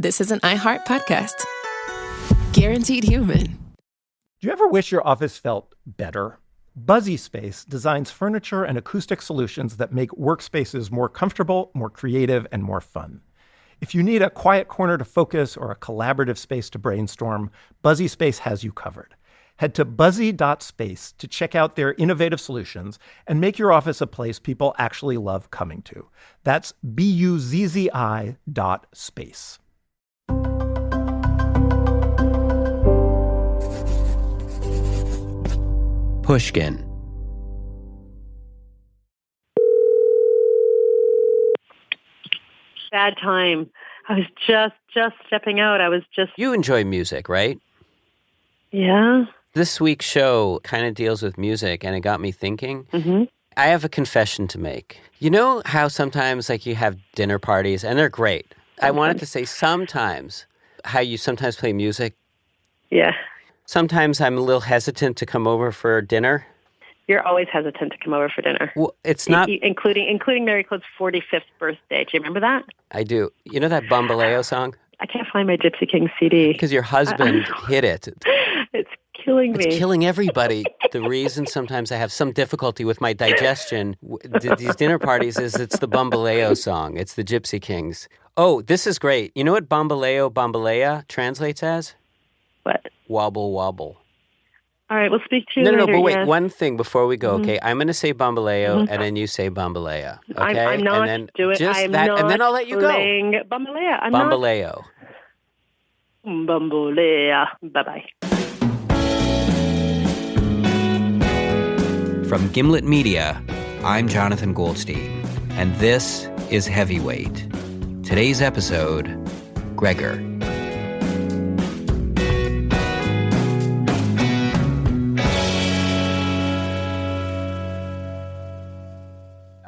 this is an iHeart podcast. Guaranteed human. Do you ever wish your office felt better? Buzzy Space designs furniture and acoustic solutions that make workspaces more comfortable, more creative, and more fun. If you need a quiet corner to focus or a collaborative space to brainstorm, Buzzy Space has you covered. Head to buzzy.space to check out their innovative solutions and make your office a place people actually love coming to. That's BUZZI.space. Pushkin. Bad time. I was just stepping out. You enjoy music, right? Yeah. This week's show kind of deals with music, and it got me thinking. Mm-hmm. I have a confession to make. You know how sometimes you have dinner parties, and they're great. I wanted to say sometimes, how you sometimes play music. Yeah. Sometimes I'm a little hesitant to come over for dinner. You're always hesitant to come over for dinner. Well, it's not... Including Mary Claude's 45th birthday. Do you remember that? I do. You know that Bambaleo song? I can't find my Gypsy King CD. Because your husband hit it. It's killing me. It's killing everybody. The reason sometimes I have some difficulty with my digestion, these dinner parties, is it's the Bambaleo song. It's the Gypsy Kings. Oh, this is great. You know what Bambalea translates as? What? Wobble, wobble. All right, we'll speak to you later. No, but wait, yes. one thing before we go, okay? I'm going to say Bambaleo, and then you say Bambalea, okay? I'm not doing it. And then I'll let you go. Bambalea. Bambaleo. Bambalea. Bye-bye. From Gimlet Media, I'm Jonathan Goldstein, and this is Heavyweight. Today's episode, Gregor.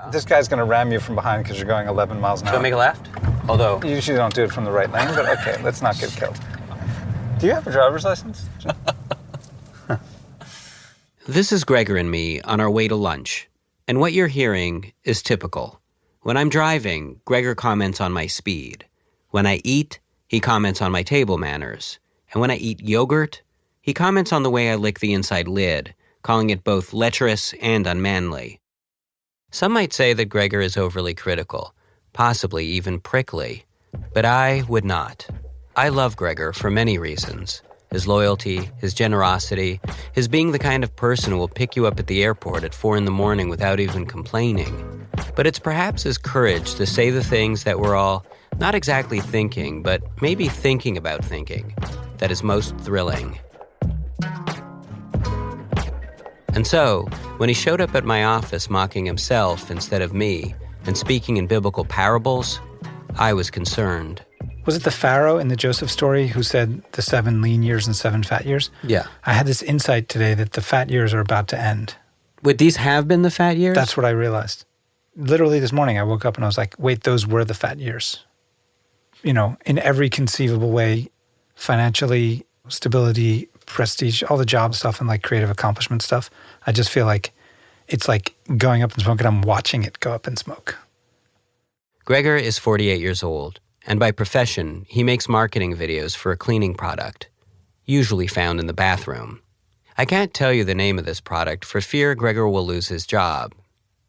This guy's going to ram you from behind because you're going 11 miles an hour. Do you want to make a left? Although... You usually don't do it from the right lane, but okay, let's not get killed. Do you have a driver's license? This is Gregor and me on our way to lunch, and what you're hearing is typical. When I'm driving, Gregor comments on my speed. When I eat, he comments on my table manners. And when I eat yogurt, he comments on the way I lick the inside lid, calling it both lecherous and unmanly. Some might say that Gregor is overly critical, possibly even prickly, but I would not. I love Gregor for many reasons. His loyalty, his generosity, his being the kind of person who will pick you up at the airport at 4 a.m. without even complaining. But it's perhaps his courage to say the things that we're all not exactly thinking, but maybe thinking about thinking, that is most thrilling. And so, when he showed up at my office mocking himself instead of me and speaking in biblical parables, I was concerned. Was it the Pharaoh in the Joseph story who said the 7 lean years and 7 fat years? Yeah. I had this insight today that the fat years are about to end. Would these have been the fat years? That's what I realized. Literally this morning I woke up and I was like, wait, those were the fat years. You know, in every conceivable way, financially, stability, prestige, all the job stuff and creative accomplishment stuff. I just feel like it's like going up in smoke and I'm watching it go up in smoke. Gregor is 48 years old, and by profession, he makes marketing videos for a cleaning product, usually found in the bathroom. I can't tell you the name of this product for fear Gregor will lose his job.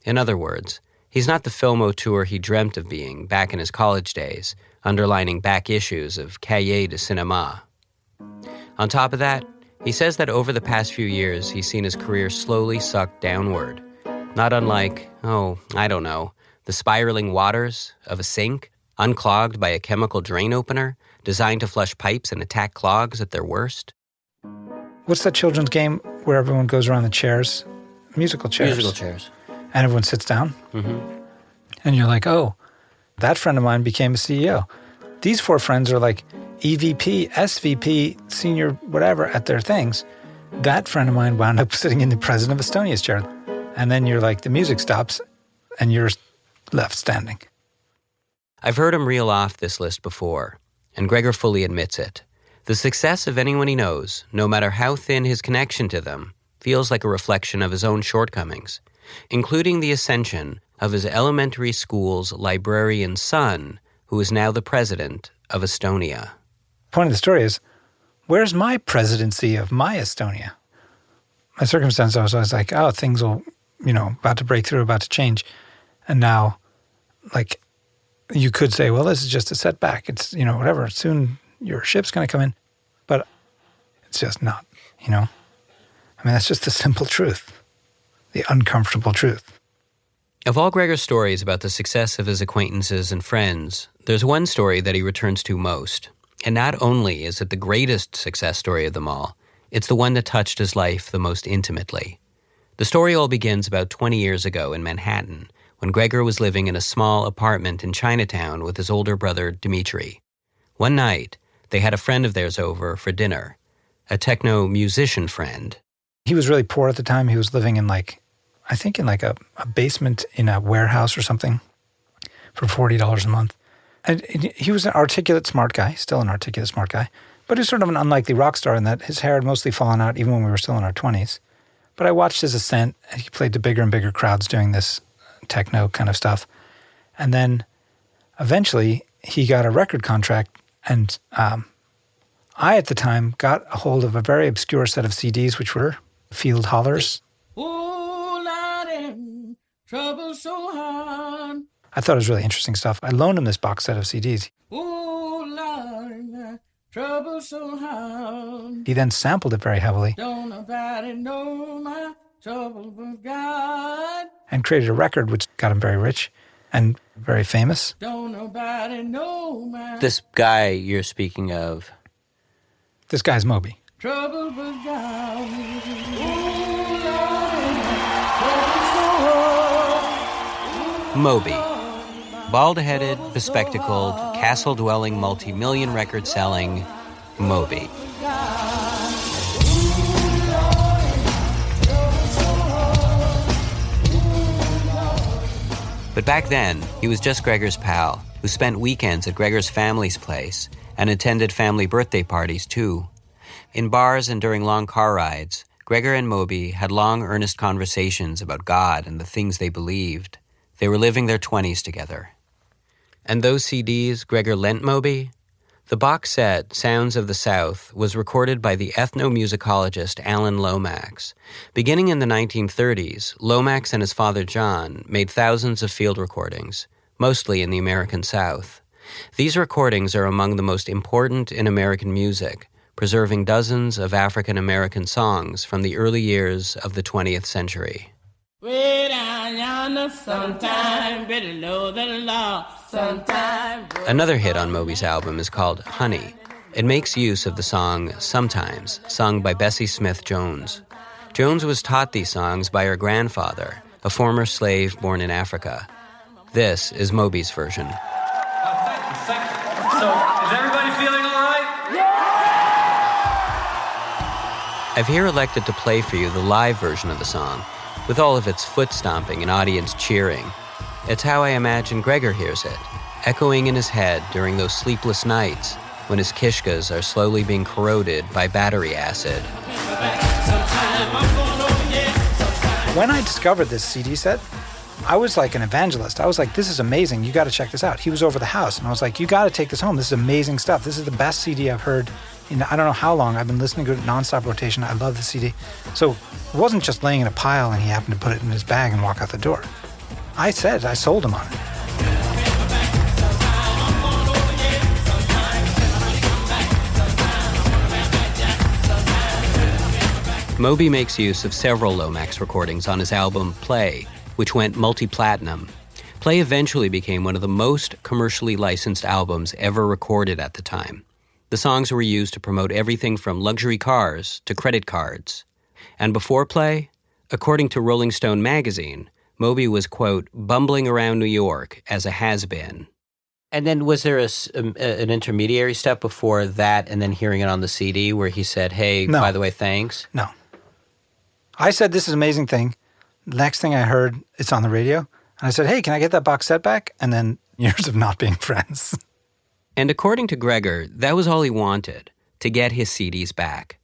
In other words, he's not the film auteur he dreamt of being back in his college days, underlining back issues of Cahiers de Cinema. On top of that, he says that over the past few years, he's seen his career slowly suck downward, not unlike, the spiraling waters of a sink, unclogged by a chemical drain opener, designed to flush pipes and attack clogs at their worst. What's that children's game where everyone goes around the chairs? Musical chairs. Musical chairs. And everyone sits down. Mm-hmm. And you're like, oh, that friend of mine became a CEO. These 4 friends are like EVP, SVP, senior whatever at their things. That friend of mine wound up sitting in the president of Estonia's chair. And then you're like, the music stops and you're left standing. I've heard him reel off this list before, and Gregor fully admits it. The success of anyone he knows, no matter how thin his connection to them, feels like a reflection of his own shortcomings, including the ascension of his elementary school's librarian son, who is now the president of Estonia. Point of the story is, where's my presidency of my Estonia? My circumstance, I was always like, oh, things will, about to break through, about to change. And now, like, you could say, well, this is just a setback. It's, whatever. Soon your ship's going to come in. But it's just not, I mean, that's just the simple truth, the uncomfortable truth. Of all Gregor's stories about the success of his acquaintances and friends, there's one story that he returns to most. And not only is it the greatest success story of them all, it's the one that touched his life the most intimately. The story all begins about 20 years ago in Manhattan, when Gregor was living in a small apartment in Chinatown with his older brother, Dmitri. One night, they had a friend of theirs over for dinner, a techno musician friend. He was really poor at the time. He was living in a basement in a warehouse or something for $40 a month. And he was an articulate, smart guy, still an articulate, smart guy, but he was sort of an unlikely rock star in that his hair had mostly fallen out even when we were still in our 20s. But I watched his ascent, and he played to bigger and bigger crowds doing this techno kind of stuff. And then eventually he got a record contract, and I, at the time, got a hold of a very obscure set of CDs, which were Field Hollers. Oh, Lord, trouble so hard. I thought it was really interesting stuff. I loaned him this box set of CDs. Oh, Lord, trouble so hard. He then sampled it very heavily. Don't nobody know my trouble but God. And created a record which got him very rich and very famous. Don't nobody know my This guy you're speaking of, This guy's Moby. trouble but God. Oh, Lord, trouble so hard. Moby. Bald-headed, bespectacled, castle-dwelling, multi-million record-selling Moby. But back then, he was just Gregor's pal, who spent weekends at Gregor's family's place and attended family birthday parties too. In bars and during long car rides, Gregor and Moby had long, earnest conversations about God and the things they believed. They were living their 20s together. And those CDs Gregor lent Moby? The box set, Sounds of the South, was recorded by the ethnomusicologist Alan Lomax. Beginning in the 1930s, Lomax and his father John made thousands of field recordings, mostly in the American South. These recordings are among the most important in American music, preserving dozens of African-American songs from the early years of the 20th century. Way down yonder, sometime better know the law. Sometime. Another hit on Moby's album is called Honey. It makes use of the song Sometimes, sung by Bessie Smith Jones. Jones was taught these songs by her grandfather, a former slave born in Africa. This is Moby's version. Thank you. So, is everybody feeling all right? I've here elected to play for you the live version of the song, with all of its foot stomping and audience cheering. It's how I imagine Gregor hears it, echoing in his head during those sleepless nights when his kishkas are slowly being corroded by battery acid. When I discovered this CD set, I was like an evangelist. I was like, this is amazing. You got to check this out. He was over the house, and I was like, you got to take this home. This is amazing stuff. This is the best CD I've heard in I don't know how long. I've been listening to it nonstop rotation. I love the CD. So it wasn't just laying in a pile and he happened to put it in his bag and walk out the door. I sold him on it. Moby makes use of several Lomax recordings on his album Play, which went multi-platinum. Play eventually became one of the most commercially licensed albums ever recorded at the time. The songs were used to promote everything from luxury cars to credit cards. And before Play, according to Rolling Stone magazine, Moby was, quote, bumbling around New York as a has-been. And then was there an intermediary step before that and then hearing it on the CD where he said, hey, No. By the way, thanks? No. I said, this is an amazing thing. The next thing I heard, it's on the radio. And I said, hey, can I get that box set back? And then years of not being friends. And according to Gregor, that was all he wanted, to get his CDs back.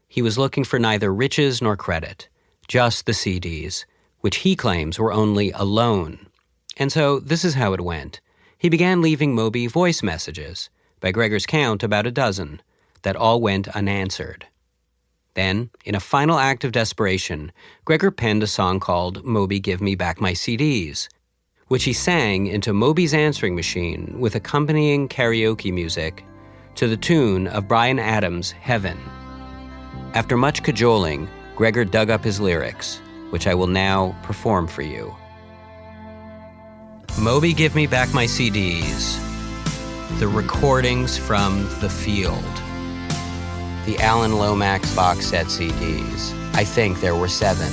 He was looking for neither riches nor credit, just the CDs, which he claims were only a loan. And so this is how it went. He began leaving Moby voice messages, by Gregor's count about a dozen, that all went unanswered. Then, in a final act of desperation, Gregor penned a song called Moby Give Me Back My CDs, which he sang into Moby's answering machine with accompanying karaoke music to the tune of Bryan Adams' Heaven. After much cajoling, Gregor dug up his lyrics, which I will now perform for you. Moby Give Me Back My CDs, the recordings from the field, the Alan Lomax box set CDs. I think there were 7.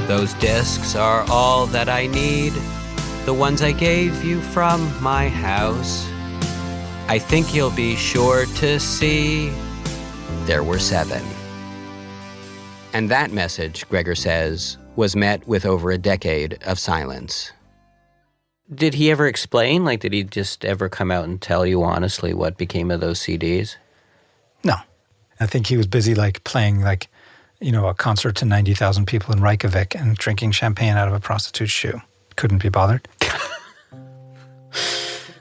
Those discs are all that I need, the ones I gave you from my house. I think you'll be sure to see there were 7. And that message, Gregor says, was met with over a decade of silence. Did he ever explain? Like, did he just ever come out and tell you honestly what became of those CDs? No. I think he was busy, like, playing, like, you know, a concert to 90,000 people in Reykjavik and drinking champagne out of a prostitute's shoe. Couldn't be bothered.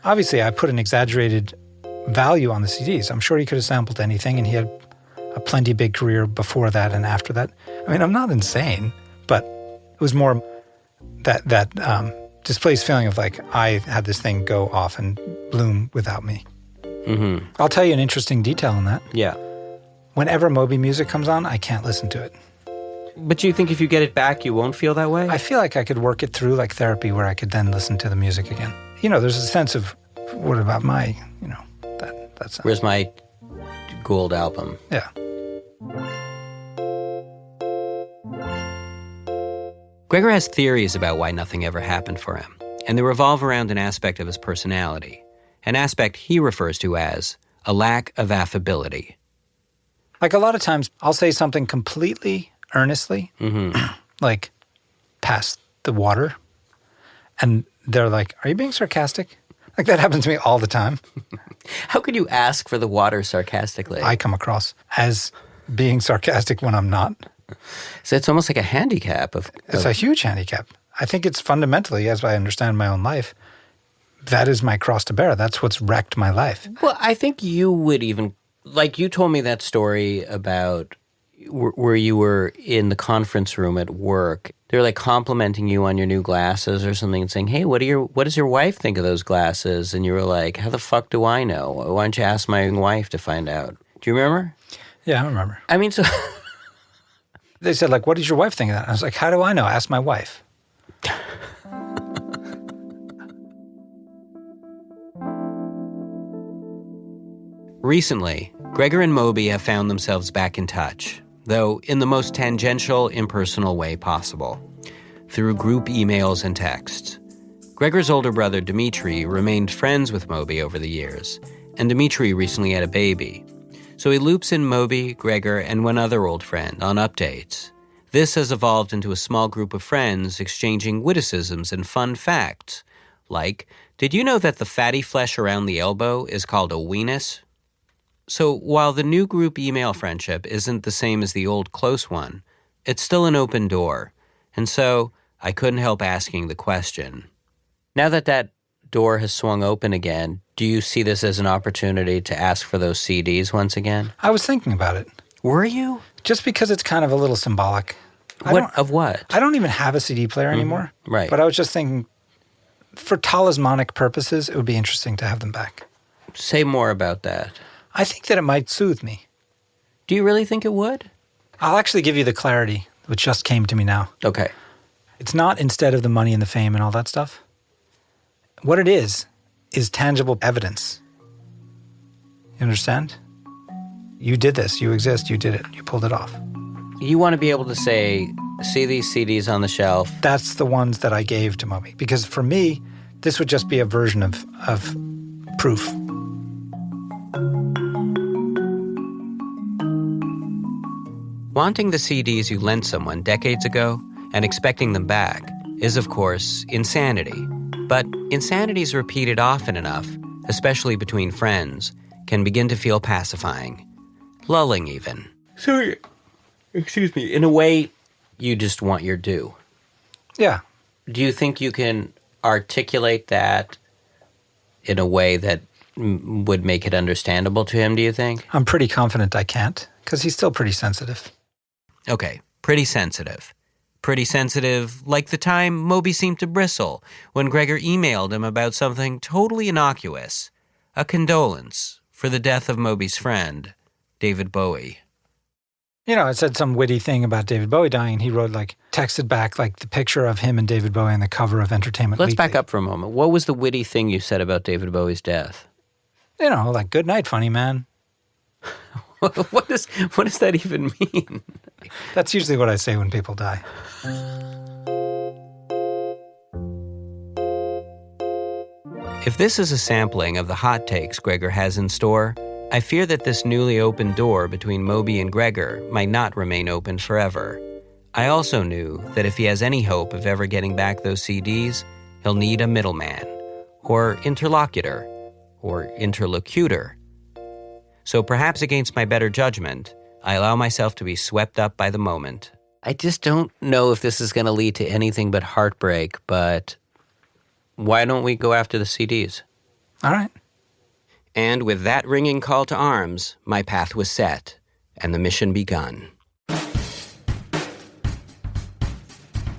Obviously, I put an exaggerated value on the CDs. I'm sure he could have sampled anything, and he had a plenty big career before that and after that. I mean, I'm not insane, but it was more that displaced feeling of like, I had this thing go off and bloom without me. Mm-hmm. I'll tell you an interesting detail on that. Yeah. Whenever Moby music comes on, I can't listen to it. But do you think if you get it back, you won't feel that way? I feel like I could work it through like therapy where I could then listen to the music again. You know, there's a sense of, what about my, you know, that sound. Where's my Gould album? Yeah. Gregor has theories about why nothing ever happened for him, and they revolve around an aspect of his personality, an aspect he refers to as a lack of affability. Like a lot of times, I'll say something completely earnestly, like, pass the water, and they're like, are you being sarcastic? Like, that happens to me all the time. How could you ask for the water sarcastically? I come across as being sarcastic when I'm not. So it's almost like a handicap. It's a huge handicap. I think it's fundamentally, as I understand my own life, that is my cross to bear. That's what's wrecked my life. Well, I think you would even, like you told me that story about where you were in the conference room at work. They were like complimenting you on your new glasses or something and saying, hey, what does your wife think of those glasses? And you were like, how the fuck do I know? Why don't you ask my wife to find out? Do you remember? Yeah, I remember. I mean, so... They said, like, what does your wife think of that? I was like, how do I know? Ask my wife. Recently, Gregor and Moby have found themselves back in touch, though in the most tangential, impersonal way possible, through group emails and texts. Gregor's older brother, Dmitry, remained friends with Moby over the years, and Dmitry recently had a baby. So he loops in Moby, Gregor, and one other old friend on updates. This has evolved into a small group of friends exchanging witticisms and fun facts, like, did you know that the fatty flesh around the elbow is called a weenus? So while the new group email friendship isn't the same as the old close one, it's still an open door, and so I couldn't help asking the question. Now that door has swung open again, do you see this as an opportunity to ask for those CDs once again? I was thinking about it. Were you? Just because it's kind of a little symbolic. Of what? I don't even have a CD player anymore. Right. But I was just thinking, for talismanic purposes, it would be interesting to have them back. Say more about that. I think that it might soothe me. Do you really think it would? I'll actually give you the clarity, which just came to me now. Okay. It's not instead of the money and the fame and all that stuff. What it is tangible evidence. You understand? You did this. You exist. You did it. You pulled it off. You want to be able to say, see these CDs on the shelf. That's the ones that I gave to Moby. Because for me, this would just be a version of proof. Wanting the CDs you lent someone decades ago and expecting them back is, of course, insanity. But insanities repeated often enough, especially between friends, can begin to feel pacifying. Lulling, even. So, excuse me, in a way, you just want your due. Yeah. Do you think you can articulate that in a way that would make it understandable to him, do you think? I'm pretty confident I can't, because he's still pretty sensitive. Okay, pretty sensitive. Pretty sensitive, like the time Moby seemed to bristle when Gregor emailed him about something totally innocuous, a condolence for the death of Moby's friend, David Bowie. You know, it said some witty thing about David Bowie dying, and he wrote, texted back, the picture of him and David Bowie on the cover of Entertainment Let's Weekly. back up for a moment. What was the witty thing you said about David Bowie's death? You know, good night, funny man. What does that even mean? That's usually what I say when people die. If this is a sampling of the hot takes Gregor has in store, I fear that this newly opened door between Moby and Gregor might not remain open forever. I also knew that if he has any hope of ever getting back those CDs, he'll need a middleman, or interlocutor, or interlocutor. So perhaps against my better judgment, I allow myself to be swept up by the moment. I just don't know if this is going to lead to anything but heartbreak, but why don't we go after the CDs? All right. And with that ringing call to arms, my path was set, and the mission begun.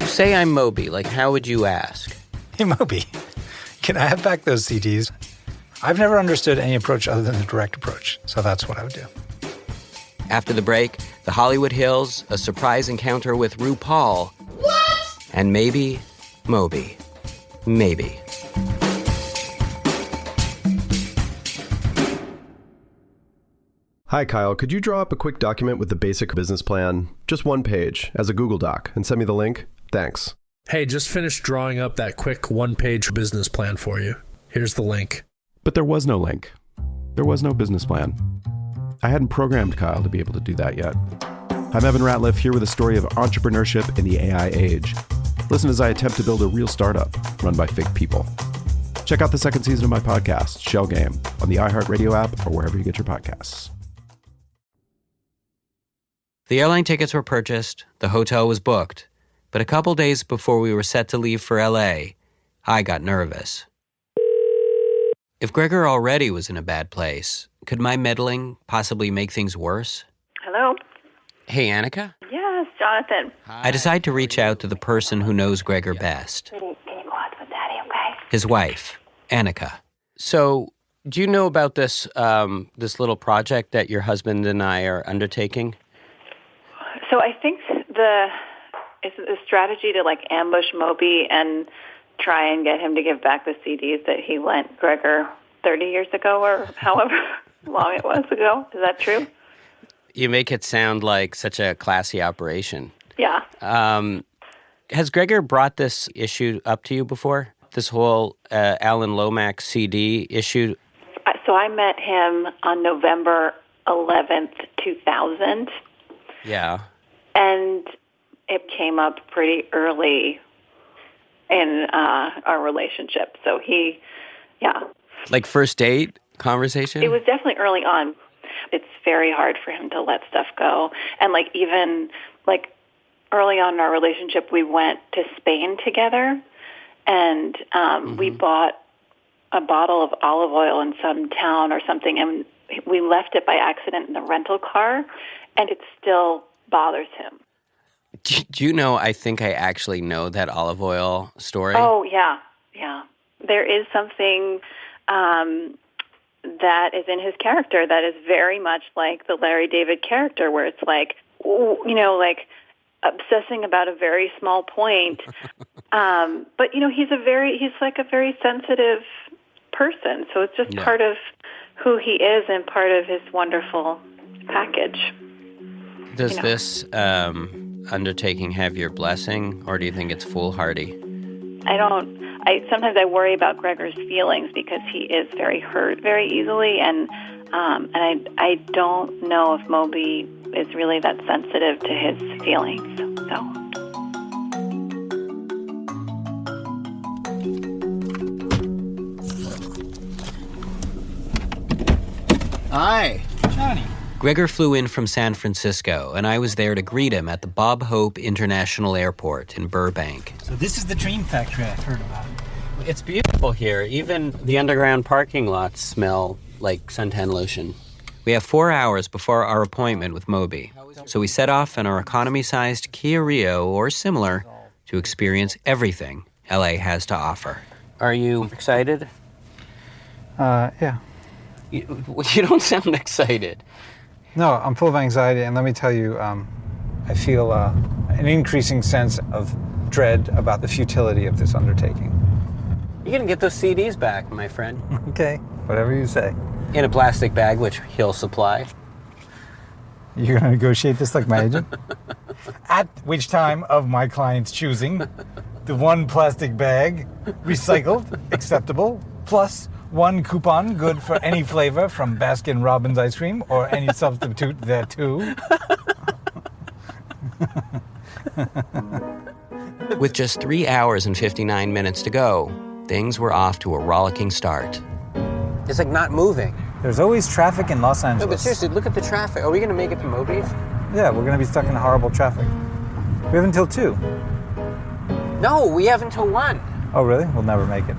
Say I'm Moby, how would you ask? Hey, Moby, can I have back those CDs? I've never understood any approach other than the direct approach, so that's what I would do. After the break, the Hollywood Hills, a surprise encounter with RuPaul. What? And maybe Moby. Maybe. Hi, Kyle. Could you draw up a quick document with the basic business plan, just one page, as a Google Doc, and send me the link? Thanks. Hey, just finished drawing up that quick one-page business plan for you. Here's the link. But there was no link. There was no business plan. I hadn't programmed Kyle to be able to do that yet. I'm Evan Ratliff, here with a story of entrepreneurship in the AI age. Listen as I attempt to build a real startup run by fake people. Check out the second season of my podcast, Shell Game, on the iHeartRadio app or wherever you get your podcasts. The airline tickets were purchased, the hotel was booked, but a couple days before we were set to leave for LA, I got nervous. If Gregor already was in a bad place, could my meddling possibly make things worse? Hello? Hey, Annika? Yes, Jonathan. I decide to reach out to the person who knows Gregor best. Can you go out with Daddy, okay? His wife, Annika. So, do you know about this little project that your husband and I are undertaking? So I think the strategy to ambush Moby and try and get him to give back the CDs that he lent Gregor 30 years ago or however long it was ago. Is that true? You make it sound like such a classy operation. Yeah. Has Gregor brought this issue up to you before? This whole Alan Lomax CD issue? So I met him on November 11th, 2000. Yeah. And it came up pretty early in our relationship. So Like first date conversation? It was definitely early on. It's very hard for him to let stuff go. And even early on in our relationship, we went to Spain together, and we bought a bottle of olive oil in some town or something, and we left it by accident in the rental car, and it still bothers him. Do you know, I think I actually know that olive oil story. Oh, yeah. There is something that is in his character that is very much like the Larry David character, where it's obsessing about a very small point. But, he's a very sensitive person. So it's just part of who he is and part of his wonderful package. Does this undertaking have your blessing, or do you think it's foolhardy? Sometimes I worry about Gregor's feelings because he is very hurt very easily, and I don't know if Moby is really that sensitive to his feelings. So. Hi. Johnny. Gregor flew in from San Francisco, and I was there to greet him at the Bob Hope International Airport in Burbank. So this is the dream factory I've heard about. It's beautiful here. Even the underground parking lots smell like suntan lotion. We have 4 hours before our appointment with Moby, so we set off in our economy-sized Kia Rio or similar to experience everything LA has to offer. Are you excited? Yeah. You don't sound excited. No, I'm full of anxiety, and let me tell you, I feel an increasing sense of dread about the futility of this undertaking. You're gonna get those CDs back, my friend. Okay, whatever you say. In a plastic bag, which he'll supply. You're gonna negotiate this like my agent? At which time of my client's choosing, the one plastic bag, recycled, acceptable, plus one coupon good for any flavor from Baskin Robbins ice cream or any substitute thereto. With just 3 hours and 59 minutes to go, things were off to a rollicking start. It's like not moving. There's always traffic in Los Angeles. No, but seriously, look at the traffic. Are we going to make it to Moby's? Yeah, we're going to be stuck in horrible traffic. We have until 2. No, we have until 1. Oh, really? We'll never make it.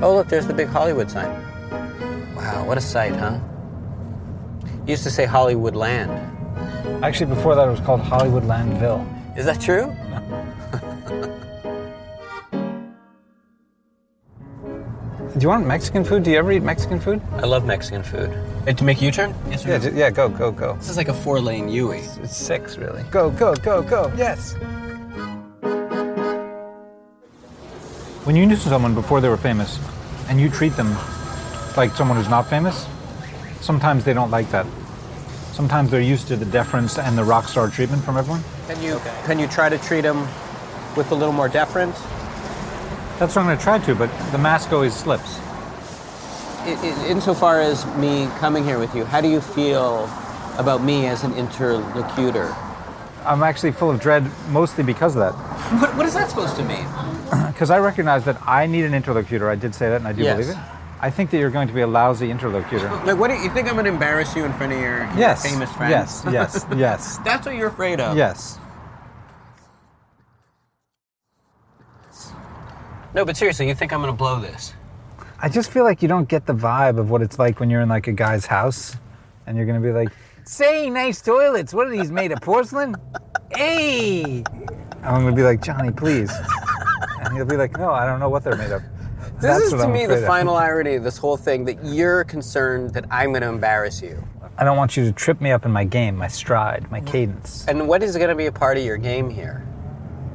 Oh, look, there's the big Hollywood sign. Wow, what a sight, huh? Used to say Hollywood Land. Actually, before that, it was called Hollywood Landville. Is that true? Do you want Mexican food? Do you ever eat Mexican food? I love Mexican food. To make U-turn? Yes or no? Yeah, go, go, go. This is like a 4-lane Yui. It's 6, really. Go, go, go, go. Yes. When you knew someone before they were famous, and you treat them like someone who's not famous, sometimes they don't like that. Sometimes they're used to the deference and the rock star treatment from everyone. Can you try to treat them with a little more deference? That's what I'm going to try to, but the mask always slips. Insofar as me coming here with you, how do you feel about me as an interlocutor? I'm actually full of dread, mostly because of that. What is that supposed to mean? Because I recognize that I need an interlocutor. I did say that, and I do believe it. I think that you're going to be a lousy interlocutor. Like, what do you think I'm going to embarrass you in front of your famous friends? Yes. That's what you're afraid of? Yes. No, but seriously, you think I'm going to blow this? I just feel like you don't get the vibe of what it's like when you're in like a guy's house, and you're going to be like, say, nice toilets. What are these, made of porcelain? Hey! And I'm going to be like, Johnny, please. And he'll be like, no, I don't know what they're made of. This is, to me, the final irony of this whole thing, that you're concerned that I'm going to embarrass you. I don't want you to trip me up in my game, my stride, my cadence. And what is going to be a part of your game here?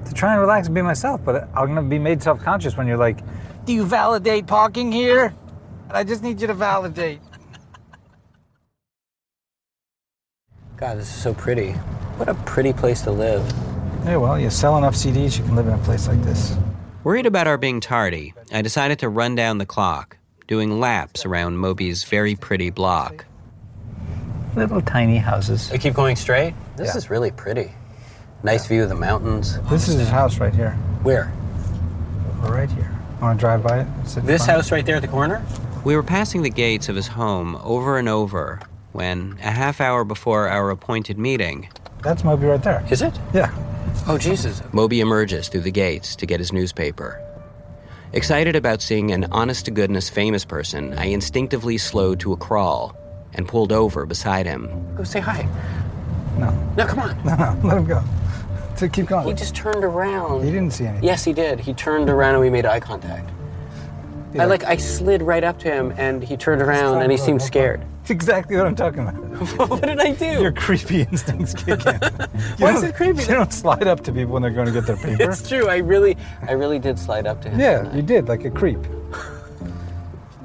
To try and relax and be myself, but I'm going to be made self-conscious when you're like, do you validate parking here? And I just need you to validate. God, this is so pretty. What a pretty place to live. Yeah, well, you sell enough CDs, you can live in a place like this. Worried about our being tardy, I decided to run down the clock, doing laps around Moby's very pretty block. Little tiny houses. I keep going straight? This is really pretty. Nice view of the mountains. This is his house right here. Where? Right here. Want to drive by it? This house right there at the corner? We were passing the gates of his home over and over when, a half hour before our appointed meeting... That's Moby right there. Is it? Yeah. Oh, Jesus. Moby emerges through the gates to get his newspaper. Excited about seeing an honest-to-goodness famous person, I instinctively slowed to a crawl and pulled over beside him. Go say hi. No. No, come on. No, let him go. So keep going. He just turned around. He didn't see anything. Yes, he did. He turned around and we made eye contact. Yeah. I slid right up to him and he turned around and he seemed scared. That's exactly what I'm talking about. What did I do? Your creepy instincts kick in. Why is it creepy? You don't slide up to people when they're going to get their paper. It's true. I really did slide up to him. Yeah, you did, like a creep.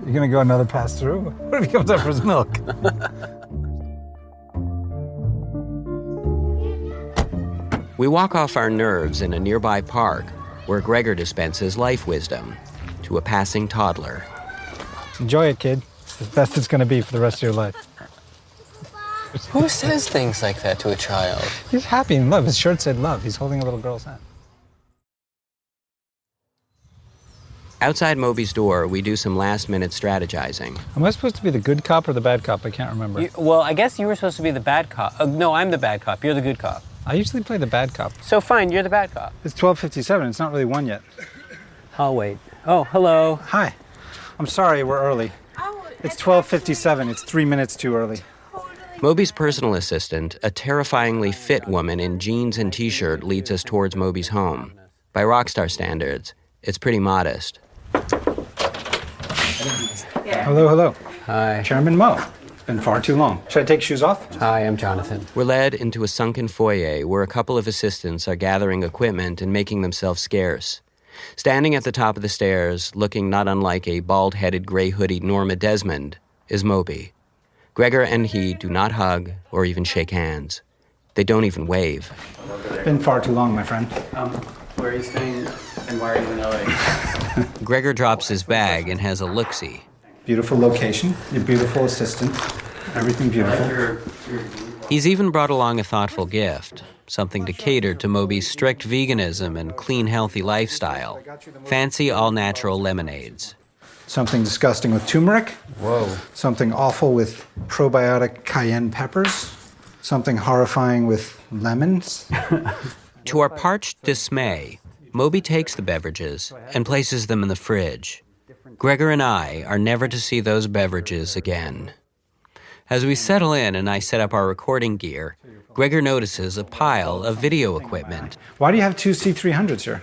You're going to go another pass through? What if he comes up for his milk? We walk off our nerves in a nearby park where Gregor dispenses life wisdom to a passing toddler. Enjoy it, kid. It's the best it's going to be for the rest of your life. Who says things like that to a child? He's happy in love. His shirt said love. He's holding a little girl's hand. Outside Moby's door, we do some last-minute strategizing. Am I supposed to be the good cop or the bad cop? I can't remember. Well, I guess you were supposed to be the bad cop. No, I'm the bad cop. You're the good cop. I usually play the bad cop. So fine, you're the bad cop. It's 12:57. It's not really 1 yet. I'll wait. Oh, hello. Hi. I'm sorry we're early. It's 12:57. It's 3 minutes too early. Moby's personal assistant, a terrifyingly fit woman in jeans and t-shirt, leads us towards Moby's home. By rockstar standards, it's pretty modest. Hello, hello. Hi. Chairman Mo. It's been far too long. Should I take shoes off? Hi, I'm Jonathan. We're led into a sunken foyer where a couple of assistants are gathering equipment and making themselves scarce. Standing at the top of the stairs, looking not unlike a bald-headed, gray-hoodied Norma Desmond, is Moby. Gregor and he do not hug or even shake hands. They don't even wave. Been far too long, my friend. Where are you staying and why are you in LA? Gregor drops his bag and has a look-see. Beautiful location, your beautiful assistant, everything beautiful. He's even brought along a thoughtful gift, something to cater to Moby's strict veganism and clean, healthy lifestyle. Fancy all-natural lemonades. Something disgusting with turmeric. Whoa. Something awful with probiotic cayenne peppers. Something horrifying with lemons. To our parched dismay, Moby takes the beverages and places them in the fridge. Gregor and I are never to see those beverages again. As we settle in and I set up our recording gear, Gregor notices a pile of video equipment. Why do you have two C300s here?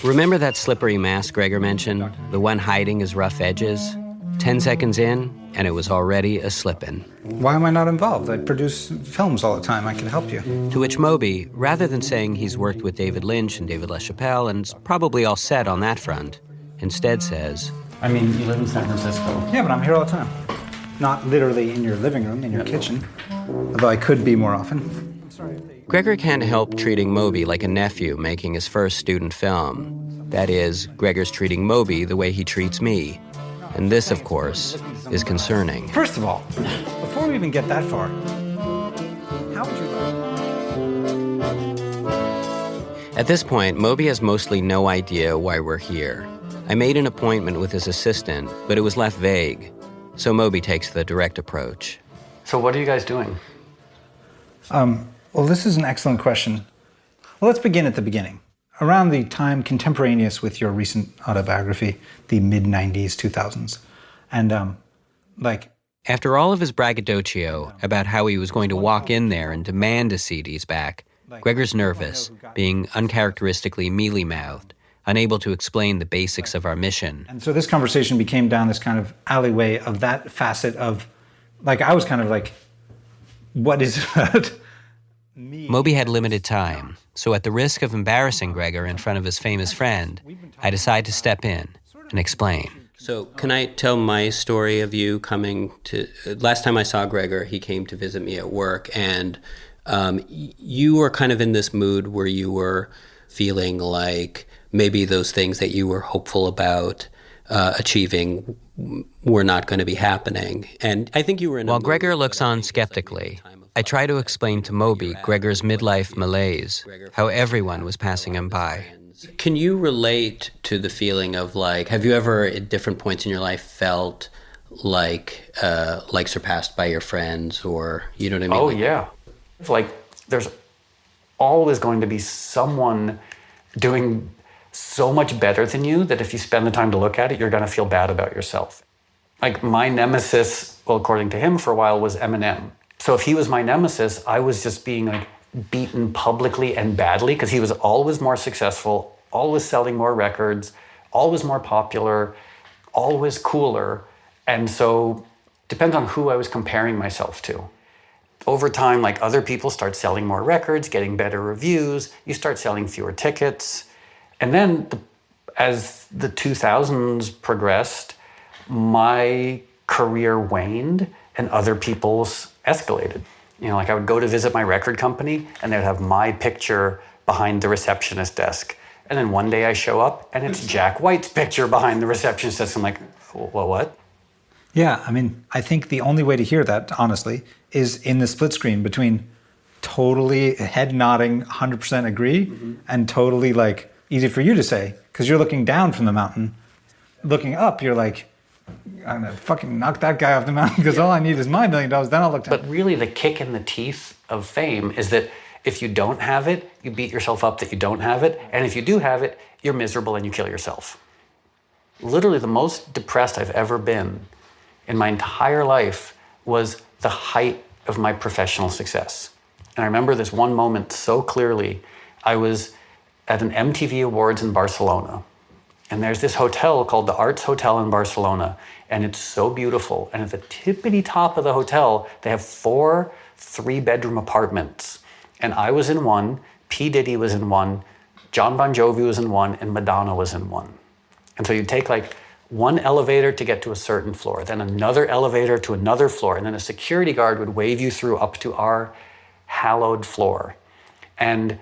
Remember that slippery mask Gregor mentioned? The one hiding his rough edges? 10 seconds in, and it was already a slip-in. Why am I not involved? I produce films all the time. I can help you. To which Moby, rather than saying he's worked with David Lynch and David LaChapelle and's probably all set on that front, instead says, I mean, you live in San Francisco. Yeah, but I'm here all the time. Not literally in your living room, in your kitchen. Although I could be more often. Gregor can't help treating Moby like a nephew making his first student film. That is, Gregor's treating Moby the way he treats me. And this, of course, is concerning. First of all, before we even get that far, how would you like? At this point, Moby has mostly no idea why we're here. I made an appointment with his assistant, but it was left vague. So Moby takes the direct approach. So what are you guys doing? Well, this is an excellent question. Well, let's begin at the beginning. Around the time contemporaneous with your recent autobiography, the mid-90s, 2000s. And, After all of his braggadocio about how he was going to walk in there and demand a CD's back, Gregor's nervous, being uncharacteristically mealy-mouthed, unable to explain the basics of our mission. And so this conversation became down this kind of alleyway of that facet of, I was kind of like, what is that? Moby had limited time, so at the risk of embarrassing Gregor in front of his famous friend, I decide to step in and explain. So can I tell my story of you coming to... Last time I saw Gregor, he came to visit me at work, and you were kind of in this mood where you were feeling like maybe those things that you were hopeful about achieving were not going to be happening. And I think you were in While Gregor looks on skeptically, I try to explain to Moby Gregor's midlife malaise, how everyone was passing him by. Can you relate to the feeling of have you ever at different points in your life felt like surpassed by your friends, or, you know what I mean? Oh, yeah. It's there's always going to be someone doing so much better than you that if you spend the time to look at it, you're going to feel bad about yourself. My nemesis, well, according to him for a while, was Eminem. So if he was my nemesis, I was just being beaten publicly and badly because he was always more successful, always selling more records, always more popular, always cooler. And so depends on who I was comparing myself to. Over time, other people start selling more records, getting better reviews, you start selling fewer tickets. And then as the 2000s progressed, my career waned and other people's escalated. I would go to visit my record company and they would have my picture behind the receptionist desk. And then one day I show up and it's Jack White's picture behind the receptionist desk. I'm like, well, what? Yeah, I think the only way to hear that, honestly, is in the split screen between totally head nodding, 100% agree, and totally easy for you to say, because you're looking down from the mountain. Looking up, you're like, I'm gonna fucking knock that guy off the mountain because all I need is my $1 million, then I'll look down. But really the kick in the teeth of fame is that If you don't have it, you beat yourself up that you don't have it. And if you do have it, you're miserable and you kill yourself. Literally the most depressed I've ever been in my entire life was the height of my professional success. And I remember this one moment so clearly. I was at an MTV Awards in Barcelona. And there's this hotel called the Arts Hotel in Barcelona. And it's so beautiful. And at the tippity top of the hotel, they have 4 3-bedroom apartments. And I was in one, P. Diddy was in one, John Bon Jovi was in one, and Madonna was in one. And so you take like one elevator to get to a certain floor, then another elevator to another floor, and then a security guard would wave you through up to our hallowed floor. And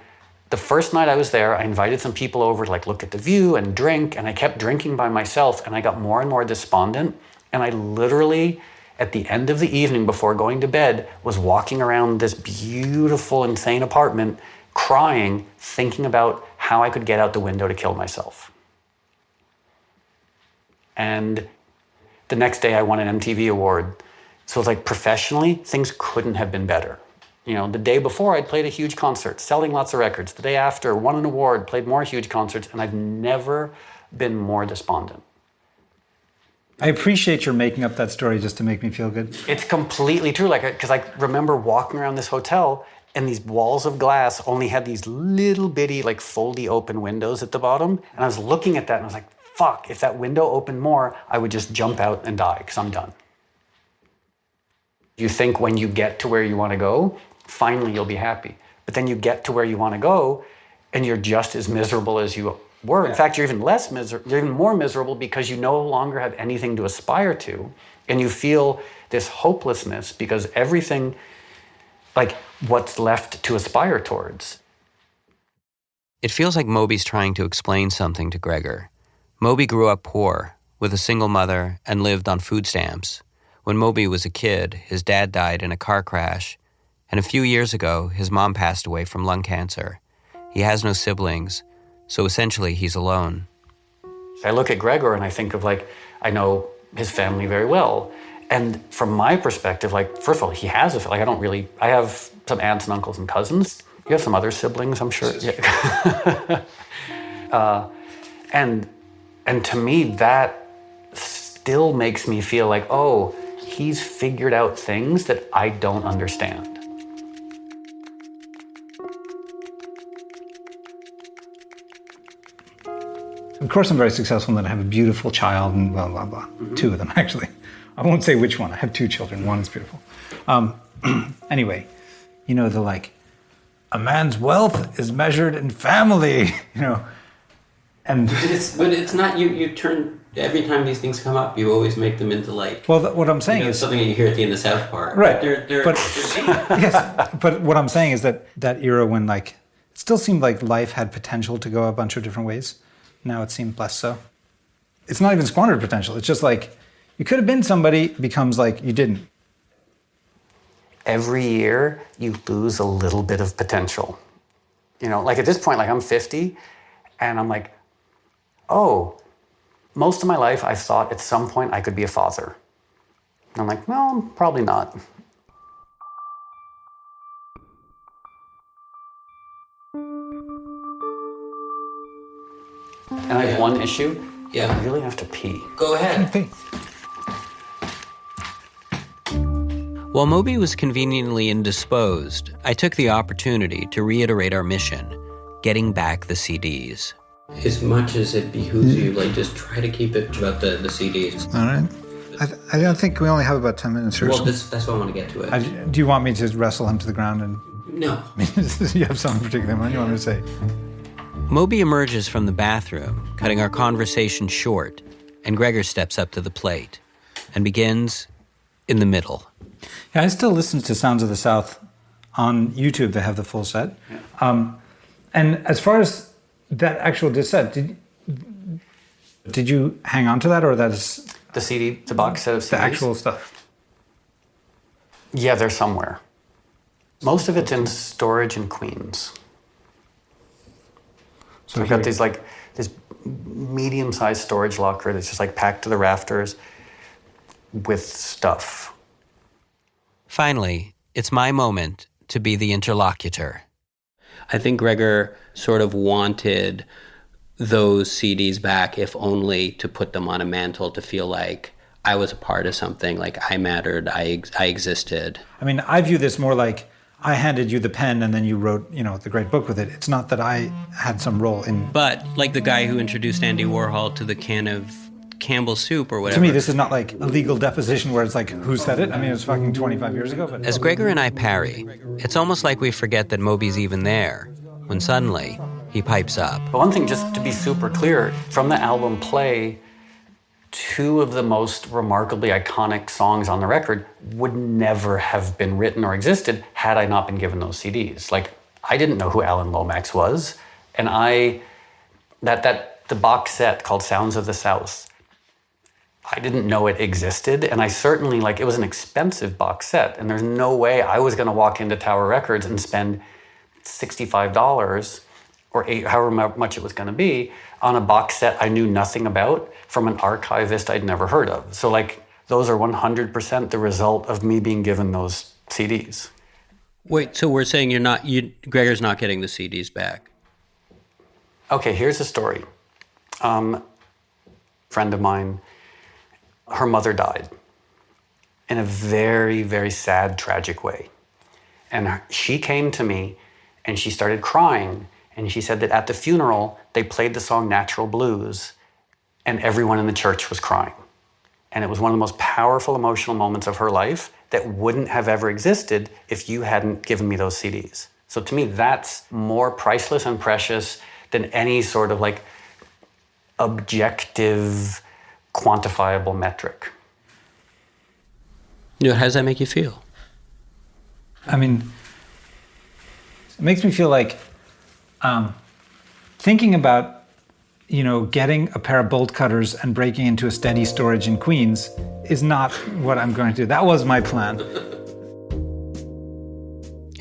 the first night I was there, I invited some people over to like look at the view and drink, and I kept drinking by myself, and I got more and more despondent. And I literally, at the end of the evening before going to bed, was walking around this beautiful, insane apartment, crying, thinking about how I could get out the window to kill myself. And the next day I won an MTV award. So it's like professionally, things couldn't have been better. You know, the day before I'd played a huge concert, selling lots of records. The day after, won an award, played more huge concerts, and I've never been more despondent. I appreciate your making up that story just to make me feel good. It's completely true, like, because I remember walking around this hotel and these walls of glass only had these little bitty, like foldy open windows at the bottom. And I was looking at that and I was like, fuck, if that window opened more, I would just jump out and die because I'm done. You think when you get to where you want to go, finally you'll be happy. But then you get to where you want to go and you're just as miserable as you were. In fact, you're even you're even more miserable because you no longer have anything to aspire to. And you feel this hopelessness because everything, like what's left to aspire towards. It feels like Moby's trying to explain something to Gregor. Moby grew up poor, with a single mother, and lived on food stamps. When Moby was a kid, his dad died in a car crash, and a few years ago, his mom passed away from lung cancer. He has no siblings, so essentially he's alone. I look at Gregor and I think of like, I know his family very well. And from my perspective, like, first of all, he has I have some aunts and uncles and cousins. You have some other siblings, I'm sure. Yeah. And to me, that still makes me feel like, oh, he's figured out things that I don't understand. Of course I'm very successful and I have a beautiful child and blah, blah, blah. Mm-hmm. 2 of them, actually. I won't say which one. I have 2 children. One is beautiful. Anyway, you know, a man's wealth is measured in family, you know. And but it's not, you turn, every time these things come up, you always make them into like... Well, what I'm saying is... something that you hear at the end of South Park. Right. But yes, but what I'm saying is that era when like, it still seemed like life had potential to go a bunch of different ways. Now it seems less so. It's not even squandered potential. It's just like, you could have been somebody, becomes like, you didn't. Every year, you lose a little bit of potential. You know, like at this point, like I'm 50, and I'm like, oh, most of my life I've thought at some point I could be a father. And I'm like, no, probably not. And I have one issue. Yeah. I really have to pee. Go ahead. Pee. While Moby was conveniently indisposed, I took the opportunity to reiterate our mission, getting back the CDs. As much as it behooves you, like, just try to keep it about the CDs. All right. I don't think we only have about 10 minutes or so. Well, that's why I want to get to it. Do you want me to wrestle him to the ground? And No. You have something particular in mind you want me to say? Moby emerges from the bathroom, cutting our conversation short, and Gregor steps up to the plate and begins in the middle. Yeah, I still listen to Sounds of the South on YouTube. They have the full set. Yeah. And as far as that actual disc set, did you hang on to that, or that's the CD, the box set of CDs? The actual stuff? Yeah, they're somewhere. Most of it's in storage in Queens. So I've got this medium-sized storage locker that's just like packed to the rafters with stuff. Finally, it's my moment to be the interlocutor. I think Gregor sort of wanted those CDs back, if only to put them on a mantle to feel like I was a part of something, like I mattered, I existed. I mean, I view this more like I handed you the pen and then you wrote, the great book with it. It's not that I had some role in... But like the guy who introduced Andy Warhol to the can of Campbell's soup or whatever. To me, this is not like a legal deposition where it's like, who said it? I mean, it was fucking 25 years ago. But as Gregor and I parry, it's almost like we forget that Moby's even there, when suddenly he pipes up. But one thing, just to be super clear, from the album Play, 2 of the most remarkably iconic songs on the record would never have been written or existed had I not been given those CDs. Like, I didn't know who Alan Lomax was, and the box set called Sounds of the South, I didn't know it existed, and I certainly, it was an expensive box set, and there's no way I was gonna walk into Tower Records and spend $65 or however much it was gonna be on a box set I knew nothing about from an archivist I'd never heard of. So those are 100% the result of me being given those CDs. Wait, so we're saying Gregor's not getting the CDs back? Okay, here's the story. Friend of mine, her mother died in a very, very sad, tragic way. And she came to me and she started crying. And she said that at the funeral, they played the song Natural Blues and everyone in the church was crying. And it was one of the most powerful emotional moments of her life that wouldn't have ever existed if you hadn't given me those CDs. So to me, that's more priceless and precious than any sort of objective, quantifiable metric. How does that make you feel? I mean, it makes me feel like thinking about, getting a pair of bolt cutters and breaking into a steady storage in Queens is not what I'm going to do. That was my plan.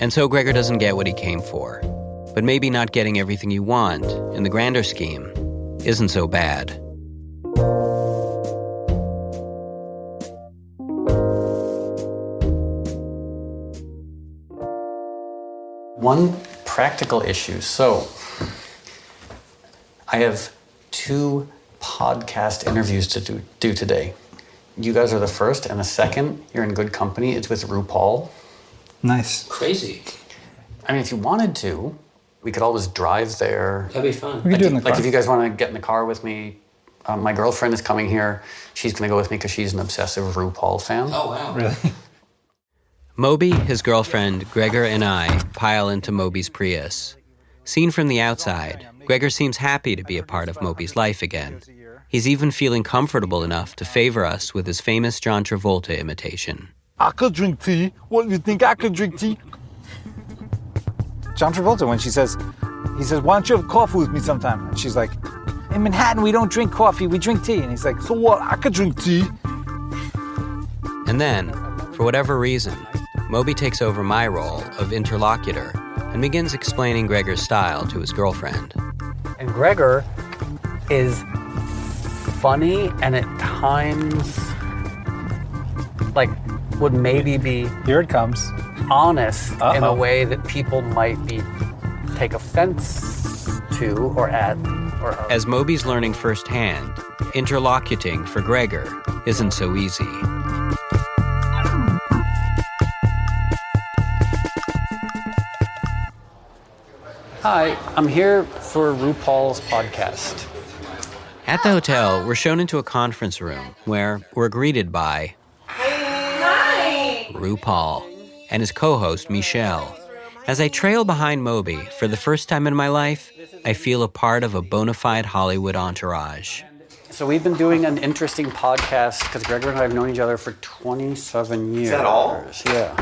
And so Gregor doesn't get what he came for. But maybe not getting everything you want, in the grander scheme, isn't so bad. One practical issue. So, I have 2 podcast interviews to do today. You guys are the first, and the second, you're in good company. It's with RuPaul. Nice. Crazy. I mean, if you wanted to, we could always drive there. That'd be fun. We could do it in the car. If you guys want to get in the car with me, my girlfriend is coming here. She's going to go with me because she's an obsessive RuPaul fan. Oh, wow. Really? Moby, his girlfriend, Gregor, and I pile into Moby's Prius. Seen from the outside, Gregor seems happy to be a part of Moby's life again. He's even feeling comfortable enough to favor us with his famous John Travolta imitation. I could drink tea. What, you think I could drink tea? John Travolta, when he says, why don't you have coffee with me sometime? And she's like, in Manhattan, we don't drink coffee, we drink tea. And he's like, so what? I could drink tea. And then, for whatever reason, Moby takes over my role of interlocutor and begins explaining Gregor's style to his girlfriend. And Gregor is funny and at times, would maybe be... Here it comes. Honest in a way that people might take offense to or at. As Moby's learning firsthand, interlocuting for Gregor isn't so easy. Hi, I'm here for RuPaul's podcast. At the hotel, we're shown into a conference room where we're greeted by RuPaul and his co-host, Michelle. As I trail behind Moby, for the first time in my life, I feel a part of a bona fide Hollywood entourage. So we've been doing an interesting podcast because Gregor and I have known each other for 27 years. Is that all? Yeah.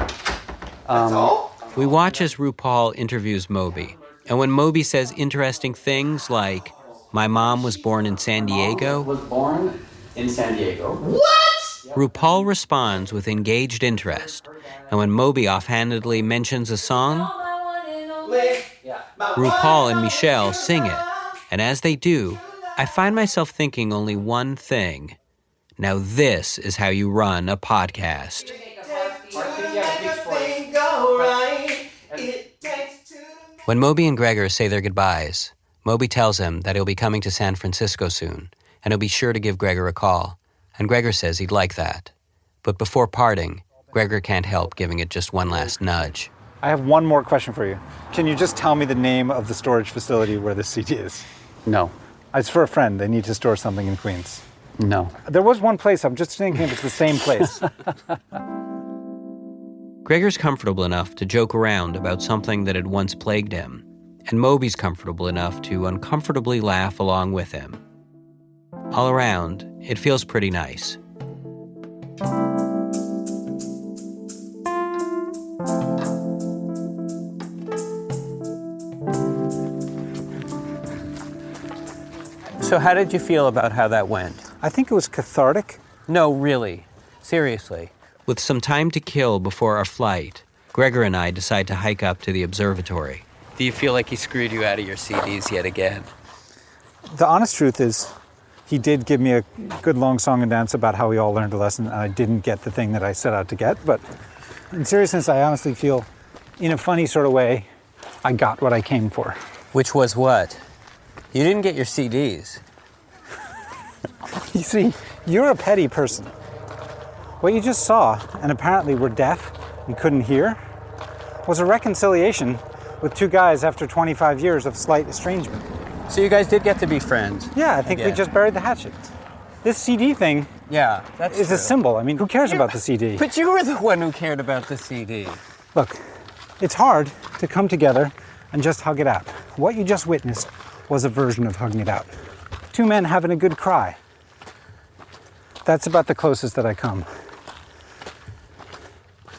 That's all? We watch as RuPaul interviews Moby. And when Moby says interesting things like, my mom was born in San Diego. Was born in San Diego. What? RuPaul responds with engaged interest. And when Moby offhandedly mentions a song, RuPaul and Michelle sing it. And as they do, I find myself thinking only one thing. Now this is how you run a podcast. When Moby and Gregor say their goodbyes, Moby tells him that he'll be coming to San Francisco soon, and he'll be sure to give Gregor a call, and Gregor says he'd like that. But before parting, Gregor can't help giving it just one last nudge. I have one more question for you. Can you just tell me the name of the storage facility where the CD is? No. It's for a friend. They need to store something in Queens. No. There was one place. I'm just thinking if it's the same place. Gregor's comfortable enough to joke around about something that had once plagued him, and Moby's comfortable enough to uncomfortably laugh along with him. All around, it feels pretty nice. So how did you feel about how that went? I think it was cathartic. No, really. Seriously. With some time to kill before our flight, Gregor and I decide to hike up to the observatory. Do you feel like he screwed you out of your CDs yet again? The honest truth is, he did give me a good long song and dance about how we all learned a lesson, and I didn't get the thing that I set out to get. But in seriousness, I honestly feel, in a funny sort of way, I got what I came for. Which was what? You didn't get your CDs. You see, you're a petty person. What you just saw, and apparently were deaf and couldn't hear, was a reconciliation with two guys after 25 years of slight estrangement. So you guys did get to be friends? Yeah, I think we just buried the hatchet. This CD thing is a symbol. I mean, who cares about the CD? But you were the one who cared about the CD. Look, it's hard to come together and just hug it out. What you just witnessed was a version of hugging it out. Two men having a good cry. That's about the closest that I come.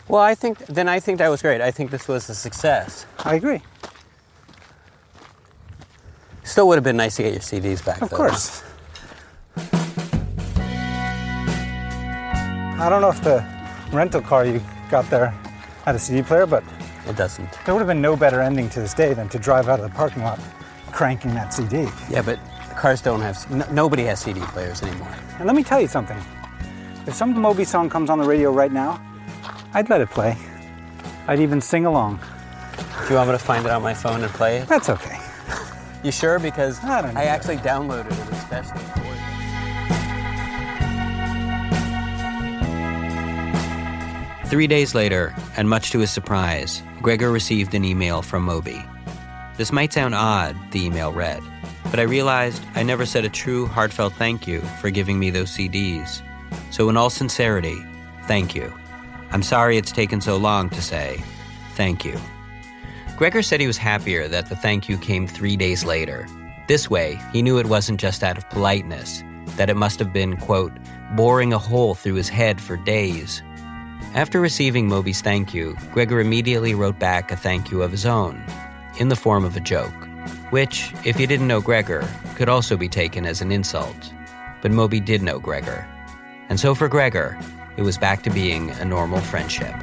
Well, I think that was great. I think this was a success. I agree. Still would have been nice to get your CDs back, though. Of course. I don't know if the rental car you got there had a CD player, but it doesn't. There would have been no better ending to this day than to drive out of the parking lot cranking that CD. Yeah, but cars don't have... nobody has CD players anymore. And let me tell you something. If some Moby song comes on the radio right now, I'd let it play. I'd even sing along. Do you want me to find it on my phone and play it? That's okay. You sure? Because I actually downloaded it especially for you. 3 days later, and much to his surprise, Gregor received an email from Moby. This might sound odd, the email read, but I realized I never said a true, heartfelt thank you for giving me those CDs. So in all sincerity, thank you. I'm sorry it's taken so long to say thank you. Gregor said he was happier that the thank you came 3 days later. This way, he knew it wasn't just out of politeness, that it must have been, quote, boring a hole through his head for days. After receiving Moby's thank you, Gregor immediately wrote back a thank you of his own, in the form of a joke, which, if you didn't know Gregor, could also be taken as an insult. But Moby did know Gregor. And so for Gregor, it was back to being a normal friendship.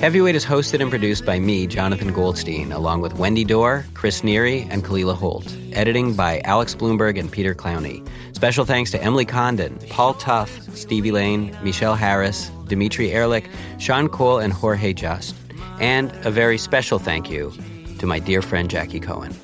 Heavyweight is hosted and produced by me, Jonathan Goldstein, along with Wendy Dorr, Chris Neary, and Kalila Holt. Editing by Alex Bloomberg and Peter Clowney. Special thanks to Emily Condon, Paul Tuff, Stevie Lane, Michelle Harris, Dimitri Ehrlich, Sean Cole, and Jorge Just. And a very special thank you to my dear friend Jackie Cohen.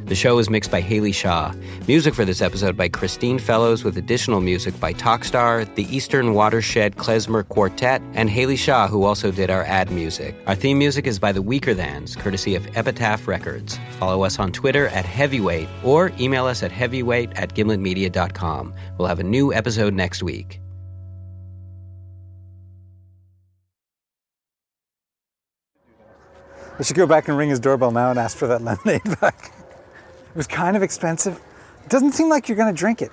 The show is mixed by Haley Shaw. Music for this episode by Christine Fellows, with additional music by Talkstar, the Eastern Watershed Klezmer Quartet, and Haley Shaw, who also did our ad music. Our theme music is by the Weaker Thans, courtesy of Epitaph Records. Follow us on Twitter at Heavyweight or email us at heavyweight@gimletmedia.com. We'll have a new episode next week. I should go back and ring his doorbell now and ask for that lemonade back. It was kind of expensive. It doesn't seem like you're going to drink it.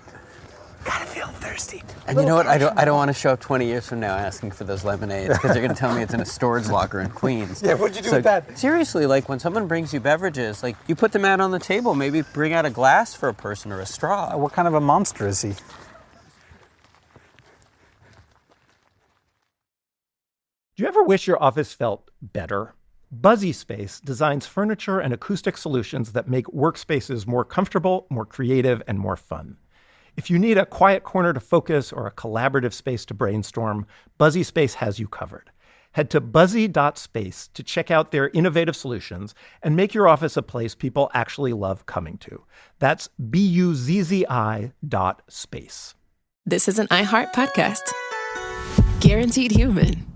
Kind of feeling thirsty. And you know what? I don't want to show up 20 years from now asking for those lemonades because they're going to tell me it's in a storage locker in Queens. Yeah, what'd you do with that? Seriously, like when someone brings you beverages, like you put them out on the table, maybe bring out a glass for a person or a straw. What kind of a monster is he? Do you ever wish your office felt better? Buzzy Space designs furniture and acoustic solutions that make workspaces more comfortable, more creative, and more fun. If you need a quiet corner to focus or a collaborative space to brainstorm, Buzzy Space has you covered. Head to buzzy.space to check out their innovative solutions and make your office a place people actually love coming to. That's BUZZI.space. This is an iHeart podcast. Guaranteed Human.